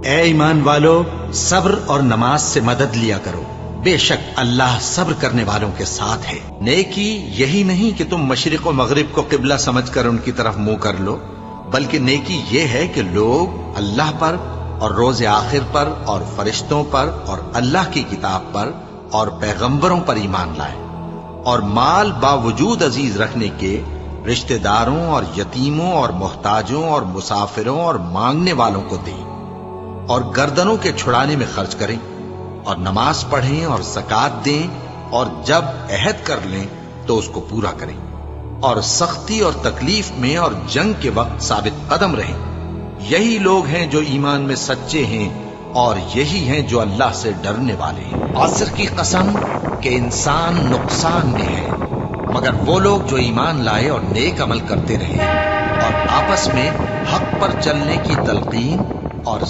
اے ایمان والو، صبر اور نماز سے مدد لیا کرو، بے شک اللہ صبر کرنے والوں کے ساتھ ہے۔ نیکی یہی نہیں کہ تم مشرق و مغرب کو قبلہ سمجھ کر ان کی طرف منہ کر لو، بلکہ نیکی یہ ہے کہ لوگ اللہ پر اور روز آخر پر اور فرشتوں پر اور اللہ کی کتاب پر اور پیغمبروں پر ایمان لائیں، اور مال باوجود عزیز رکھنے کے رشتہ داروں اور یتیموں اور محتاجوں اور مسافروں اور مانگنے والوں کو دیں، اور گردنوں کے چھڑانے میں خرچ کریں، اور نماز پڑھیں اور زکوٰۃ دیں، اور جب عہد کر لیں تو اس کو پورا کریں، اور سختی اور تکلیف میں اور جنگ کے وقت ثابت قدم رہیں۔ یہی لوگ ہیں جو ایمان میں سچے ہیں، اور یہی ہیں جو اللہ سے ڈرنے والے ہیں۔ عصر کی قسم کہ انسان نقصان میں ہے، مگر وہ لوگ جو ایمان لائے اور نیک عمل کرتے رہے اور آپس میں حق پر چلنے کی تلقین اور